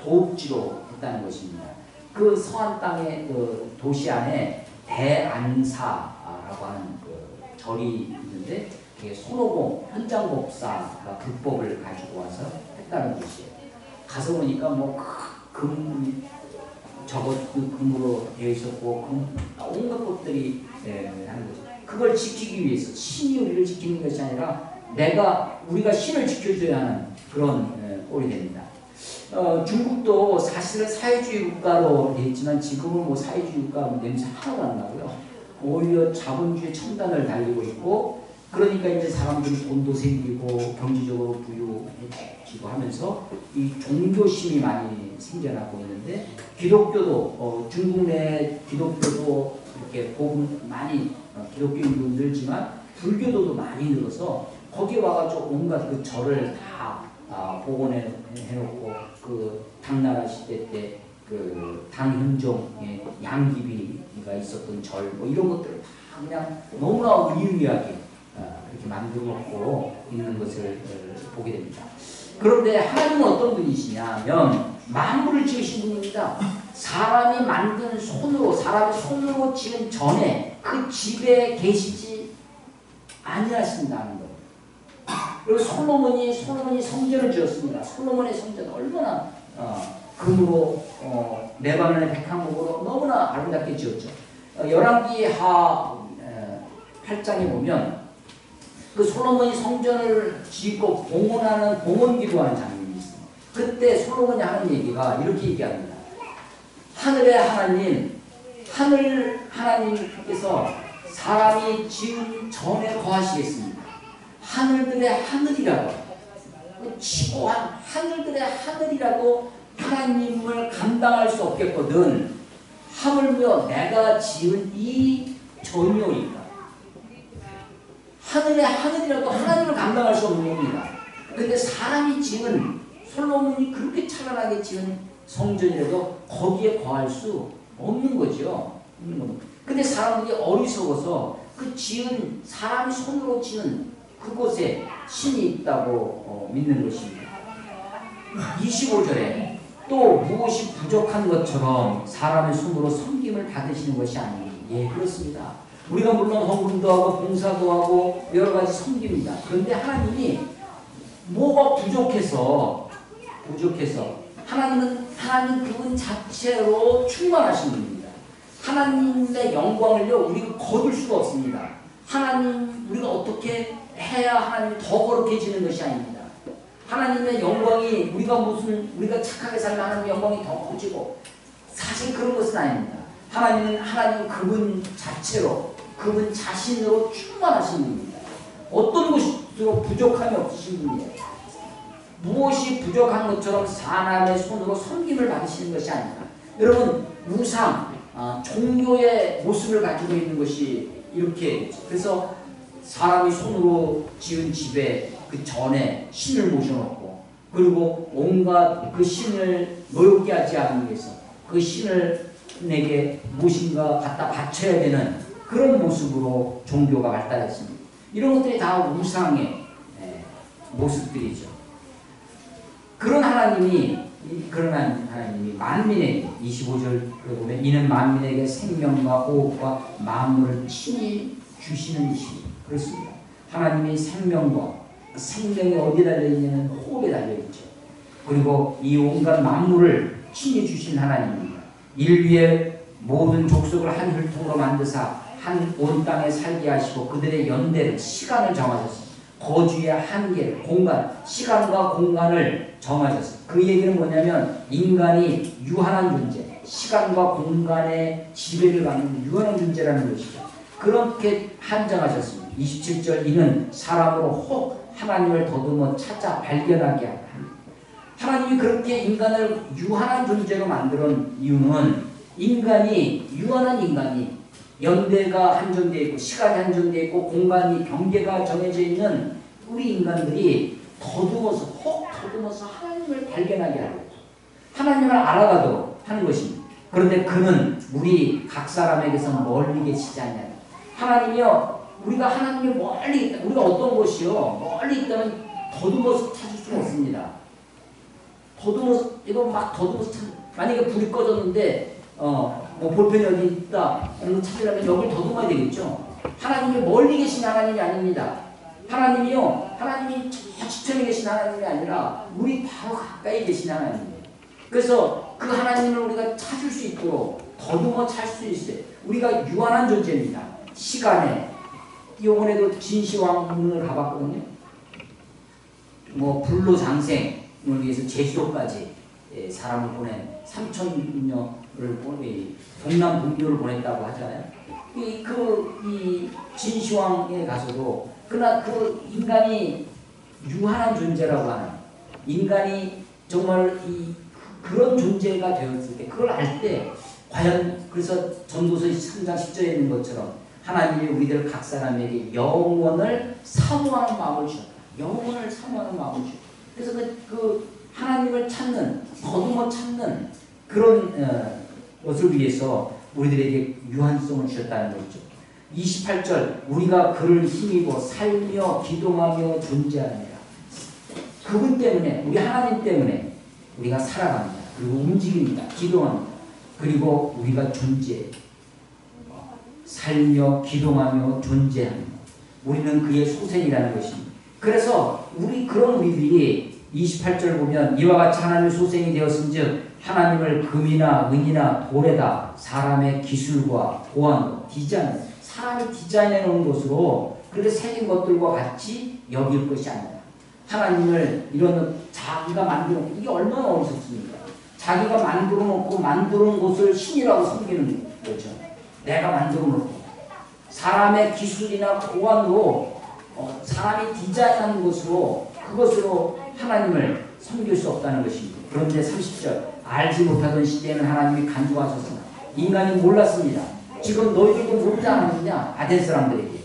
도읍지로 했다는 것입니다. 그 서안 땅의 그 도시 안에 대안사라고 하는 그 절이 있는데 그게 손오공 현장법사가 불법을 가지고 와서 했다는 것이에요. 가서 보니까 뭐 저것 금으로 되어 있었고 온갖 것들이 하는 거죠. 그걸 지키기 위해서 신이 우리를 지키는 것이 아니라 우리가 신을 지켜줘야 하는 그런 꼴이 됩니다. 중국도 사실은 사회주의 국가로 되어 있지만 지금은 뭐 사회주의 국가 냄새 하나도 안 나고요. 오히려 자본주의 첨단을 달리고 있고 그러니까 이제 사람들이 돈도 생기고 경제적으로 부유해지고 하면서 이 종교심이 많이 생겨나고 있는데 기독교도 중국 내 기독교도 이렇게 복음 많이 기독교인도 늘지만 불교도도 많이 늘어서 거기에 와가지고 온갖 그 절을 다 복원해 놓고 그 당나라 시대 때 그 당현종의 양귀비가 있었던 절 뭐 이런 것들을 다 그냥 너무나 의유하게 이렇게 만들어 놓고 있는 것을 보게 됩니다. 그런데 하나님은 어떤 분이시냐면 만물을 지으신 분입니다. 사람이 만든 사람의 손으로 지은 전에 그 집에 계시지 아니하신다는 거예요. 그리고 솔로몬이 성전을 지었습니다. 솔로몬의 성전 얼마나 금으로 레바논의 백향목으로 너무나 아름답게 지었죠. 열왕기하 8장에 보면 그 솔로몬이 성전을 짓고 봉헌하는 봉헌기도하는 장면이 있습니다. 그때 솔로몬이 하는 얘기가 이렇게 얘기합니다. 하늘의 하나님, 하나님께서 사람이 지은 전에 거하시겠습니다. 하늘들의 하늘이라도 지고한 하늘들의 하늘이라도 하나님을 감당할 수 없겠거든 하물며 내가 지은 이 전이오니까 하늘의 하늘이라도 하나님을 감당할 수 없는 겁니다. 그런데 사람이 지은 솔로몬이 그렇게 찬란하게 지은 성전이라도 거기에 거할 수 없는 거죠. 근데 사람들이 어리석어서 그 지은 사람이 손으로 지은 그곳에 신이 있다고 믿는 것입니다. 25절에 또 무엇이 부족한 것처럼 사람의 손으로 섬김을 받으시는 것이 아니니 예 그렇습니다. 우리가 물론 헌금도 하고 봉사도 하고 여러 가지 섬깁니다. 그런데 하나님이 뭐가 부족해서 하나님 그분 자체로 충만하신 분입니다. 하나님의 영광을요 우리가 거둘 수가 없습니다. 우리가 어떻게 해야 하나님이 더 거룩해지는 것이 아닙니다. 하나님의 영광이 우리가 착하게 살면 하나님의 영광이 더 커지고 사실 그런 것은 아닙니다. 하나님은 그분 자체로 그분 자신으로 충만하신 분입니다. 어떤 것으로 부족함이 없으신 분이에요. 무엇이 부족한 것처럼 사람의 손으로 섬김을 받으시는 것이 아닙니다. 여러분 우상, 종교의 모습을 가지고 있는 것이 이렇게 그래서 사람이 손으로 지은 집에 그 전에 신을 모셔놓고 그리고 온갖 그 신을 노엽게 하지 않기 위해서 그 신을 내게 무엇인가 갖다 바쳐야 되는 그런 모습으로 종교가 발달했습니다. 이런 것들이 다 우상의 모습들이죠. 그런 하나님이 만민에게 25절 보면 이는 만민에게 생명과 호흡과 만물을 친히 주시는 이시니 그렇습니다. 하나님이 생명이 어디에 달려있냐면 호흡에 달려있죠. 그리고 이 온갖 만물을 친히 주신 하나님입니다. 인류의 모든 족속을 한 혈통으로 만드사 한 온 땅에 살게 하시고 그들의 연대를 시간을 정하셨습니다. 거주의 한계를 시간과 공간을 정하셨습니다. 그 얘기는 뭐냐면 인간이 유한한 존재, 시간과 공간의 지배를 받는 유한한 존재라는 것이죠. 그렇게 한정하셨습니다. 27절 이는 사람으로 혹 하나님을 더듬어 찾아 발견하게 하라. 하나님이 그렇게 인간을 유한한 존재로 만드는 이유는 인간이 유한한 인간이 연대가 한정되어 있고 시간이 한정되어 있고 공간이 경계가 정해져 있는 우리 인간들이 더듬어서 혹 더듬어서 하나님을 발견하게 하고 하나님을 알아가도록 하는 것입니다. 그런데 그는 우리 각 사람에게서 멀리 계시지 않냐. 하나님이요, 우리가 하나님이 멀리 있다. 우리가 어떤 곳이요 멀리 있다면 더듬어서 찾을 수가 없습니다. 더듬어서 이거 막 더듬어서 만약에 불이 꺼졌는데 뭐 볼펜이 여기 있다 이런 거 찾으려면 여기를 더듬어야 되겠죠. 하나님이 멀리 계신 하나님이 아닙니다. 하나님이요, 하나님이 저 지천에 계신 하나님이 아니라 우리 바로 가까이 계신 하나님이에요. 그래서 그 하나님을 우리가 찾을 수 있도록 더듬어 찾을 수 있어요. 우리가 유한한 존재입니다. 시간에 이번에도 진시황릉을 가봤거든요. 뭐 불로장생을 위해서 제주도까지 사람을 보낸 3,000명을 동남 분교를 보냈다고 하잖아요. 이 진시황에 가서도 그러나 그 인간이 유한한 존재라고 하는 인간이 정말 그런 존재가 되었을 때 그걸 알 때 과연 그래서 전도서 3장 10절에 있는 것처럼 하나님이 우리들 각 사람에게 영원을 사모하는 마음을 주셨다. 영원을 사모하는 마음을 주셨다. 그래서 그 하나님을 찾는 더듬어 찾는 그런 것을 위해서 우리들에게 유한성을 주셨다는 거죠. 28절 우리가 그를 힘입어 살며 기동하며 존재하느니라. 그분 때문에 우리 하나님 때문에 우리가 살아갑니다. 그리고 움직입니다. 기동합니다. 그리고 우리가 존재해요. 살며 기동하며 존재합니다. 우리는 그의 소생이라는 것입니다. 그래서 그런 우리들이 28절 보면 이와 같이 하나님의 소생이 되었은즉 하나님을 금이나 은이나 돌에다 사람의 기술과 고안으로 디자인, 사람이 디자인해 놓은 것으로 그렇게 새긴 것들과 같이 여길 것이 아니다. 하나님을 이런 자기가 만들어 놓고 이게 얼마나 어리석습니까? 자기가 만들어 놓고 만들어 놓은 것을 신이라고 섬기는 거죠. 내가 만들어 놓고 사람의 기술이나 고안으로 사람이 디자인하는 것으로 그것으로 하나님을 섬길 수 없다는 것입니다. 그런데 30절 알지 못하던 시대에는 하나님이 간구하셨으나 인간이 몰랐습니다. 지금 너희들도 모르지 않았느냐 아덴 사람들에게.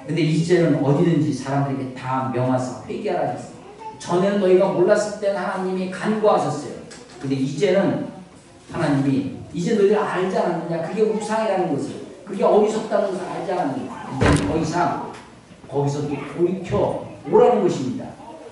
근데 이제는 어디든지 사람들에게 다 명하사 회개하라 하셨어요. 전에는 너희가 몰랐을 때는 하나님이 간구하셨어요. 근데 이제는 하나님이 이제 너희들 알지 않았느냐. 그게 우상이라는 것을, 그게 어리석다는 것을 알지 않았느냐. 이제 더 이상 거기서 또 돌이켜 오라는 것입니다.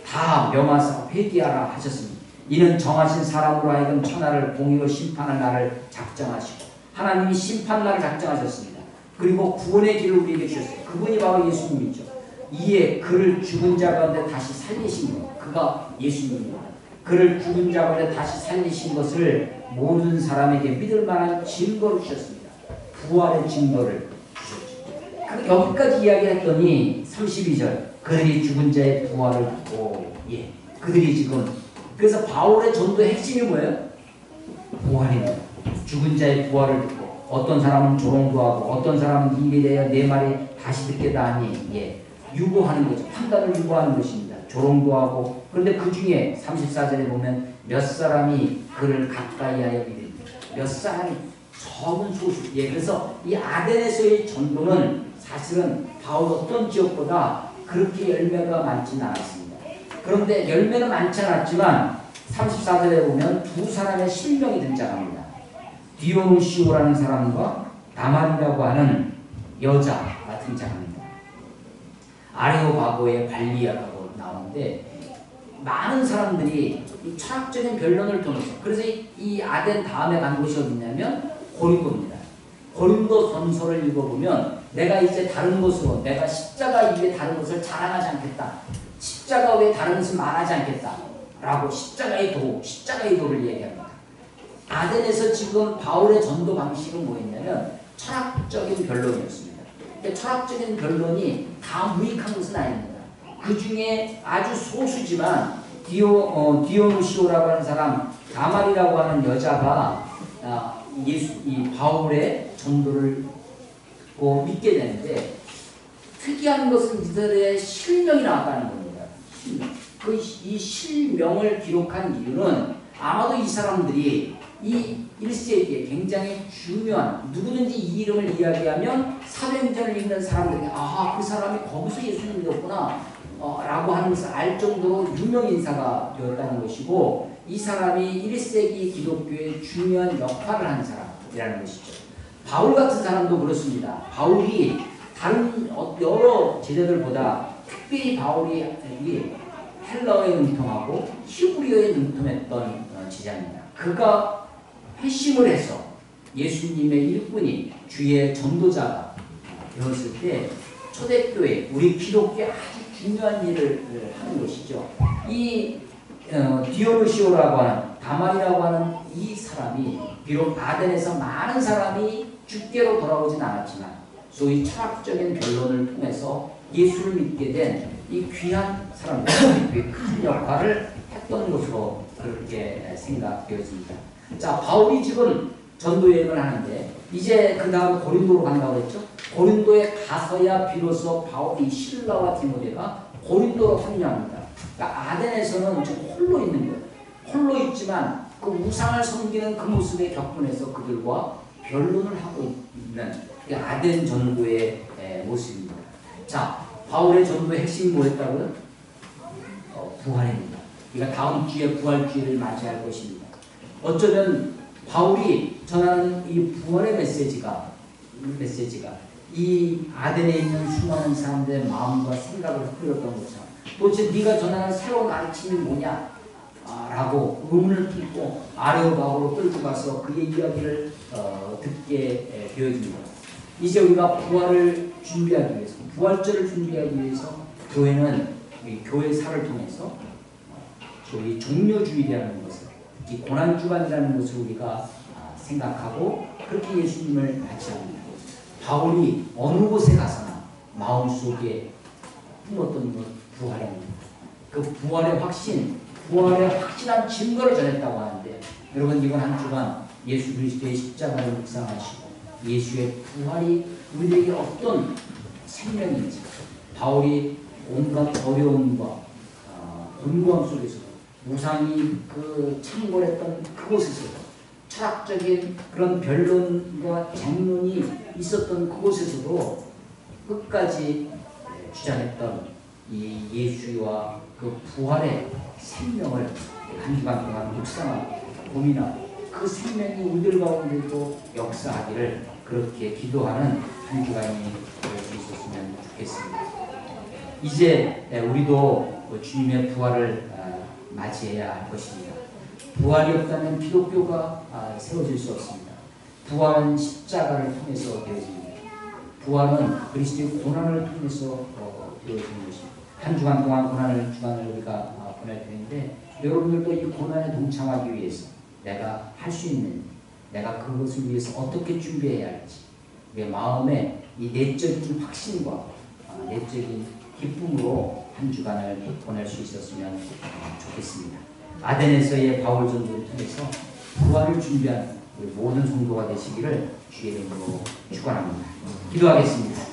다 명하사 회개하라 하셨습니다. 이는 정하신 사람으로 하여금 천하를 공의로 심판할 날을 작정하시고 하나님이 심판날을 작정하셨습니다. 그리고 구원의 길을 우리에게 주셨어요. 그분이 바로 예수님이죠. 이에 그를 죽은 자 가운데 다시 살리신 것, 그가 예수님입니다. 그를 죽은 자 가운데 다시 살리신 것을 모든 사람에게 믿을 만한 증거를 주셨습니다. 부활의 증거를 주셨죠. 여기까지 이야기했더니 32절 그들이 죽은 자의 부활을 듣고 그들이 지금 그래서 바울의 전도의 핵심이 뭐예요? 부활입니다. 죽은 자의 부활을 듣고 어떤 사람은 조롱도 하고 어떤 사람은 입에 대하여 내 말이 다시 듣겠다 하니 유보하는 거죠. 판단을 유보하는 것입니다. 조롱도 하고 그런데 그 중에 34절에 보면 몇 사람이 그를 가까이 하여 믿습니다. 몇 사람이 적은 소수. 그래서 이 아덴에서의 전도는 사실은 바울 어떤 지역보다 그렇게 열매가 많지는 않았습니다. 그런데 열매는 많지 않았지만 34절에 보면 두 사람의 실명이 등장합니다. 디오누시오라는 사람과 다말이라고 하는 여자가 등장합니다. 아레오바고의 발리아라고 나오는데 많은 사람들이 이 철학적인 변론을 통해서 그래서 이 아덴 다음에 간 곳이 어디냐면 고린도입니다. 고린도 전서를 읽어보면 내가 이제 다른 것으로 내가 십자가 이외에 다른 것을 자랑하지 않겠다. 십자가 외에 다른 것을 말하지 않겠다. 라고 십자가의 도를 얘기합니다. 아덴에서 지금 바울의 전도 방식은 뭐였냐면 철학적인 변론이었습니다. 철학적인 변론이 다 무익한 것은 아닙니다. 그 중에 아주 소수지만 디오누시오라고 하는 사람, 다말이라고 하는 여자가 이 바울의 전도를 믿게 되는데 특이한 것은 이들의 실명이 나왔다는 겁니다. 이 실명을 기록한 이유는 아마도 이 사람들이 이 1세기에 굉장히 중요한 누구든지 이 이름을 이야기하면 사도행전을 읽는 사람들이 그 사람이 거기서 예수님 믿었구나 라고 하는 것을 알 정도로 유명 인사가 되었다는 것이고 이 사람이 1세기 기독교의 중요한 역할을 한 사람이라는 것이죠. 바울 같은 사람도 그렇습니다. 바울이 다른 여러 제자들보다 특별히 바울이 헬라어에 능통하고 히브리어에 능통했던 제자입니다. 그가 회심을 해서 예수님의 일꾼이 주의 전도자가 되었을 때 초대교회 우리 기독교에 아주 중요한 일을 하는 것이죠. 이 디오누시오라고 하는 다말이라고 하는 이 사람이 비록 아덴에서 많은 사람이 주께로 돌아오진 않았지만 소위 철학적인 변론을 통해서 예수를 믿게 된 이 귀한 사람들, 큰 역할을 했던 것으로 그렇게 생각되어집니다. 자, 바울이 지금 전도 여행을 하는데 이제 그 다음 고린도로 간다고 했죠. 고린도에 가서야 비로소 바울이 실라와 디모데가 고린도로 합류합니다. 그러니까 아덴에서는 좀 홀로 있는 거예요. 홀로 있지만 그 우상을 섬기는 그 모습에 격분해서 그들과 변론을 하고 있는 아덴 전도의 모습입니다. 자, 바울의 전도의 핵심이 뭐였다고요? 부활입니다. 우리가 다음 주에 부활주의를 맞이할 것입니다. 어쩌면 바울이 전하는 이 부활의 메시지가 이 아덴에 있는 수많은 사람들의 마음과 생각을 흔들었던 것처럼 도대체 네가 전하는 새로운 가르침이 뭐냐? 라고 의문을 품고 아레오바고로 끌고 가서 그의 이야기를 듣게 되어집니다. 이제 우리가 부활을 준비하기 위해서 부활절을 준비하기 위해서 교회는 교회사를 통해서 소위 종료주일이라는 것을 특히 고난주간이라는 것을 우리가 생각하고 그렇게 예수님을 맞이합니다. 바울이 어느 곳에 가서나 마음속에 품었던 것 부활입니다. 그 부활의 확신, 부활의 확실한 증거를 전했다고 하는데 여러분 이번 한 주간 예수 그리스도의 십자가를 묵상하시고 예수의 부활이 우리에게 어떤 생명인지 바울이 온갖 어려움과 곤고함 속에서 우상이 그 창궐했던 그곳에서 철학적인 그런 변론과 쟁론이 있었던 그곳에서도 끝까지 주장했던 이 예수와 그 부활의 생명을 한 주간 동안 묵상하고 고민하고 그 생명이 우리들 가운데도 역사하기를 그렇게 기도하는 한 주간이 될 수 있었으면 좋겠습니다. 이제 우리도 주님의 부활을 맞이해야 할 것입니다. 부활이 없다면 기독교가 세워질 수 없습니다. 부활은 십자가를 통해서 되어집니다. 부활은 그리스도의 고난을 통해서 되어지는 것입니다. 한 주간 동안 주간을 우리가 보낼 텐데 여러분들도 이 고난에 동참하기 위해서 내가 할 수 있는 내가 그것을 위해서 어떻게 준비해야 할지 내 마음의 이 내적인 확신과 내적인 기쁨으로 한 주간을 보낼 수 있었으면 좋겠습니다. 아덴에서의 바울 전도를 통해서 부활을 준비하는 모든 성도가 되시기를 주의 이름으로 축원합니다. 기도하겠습니다.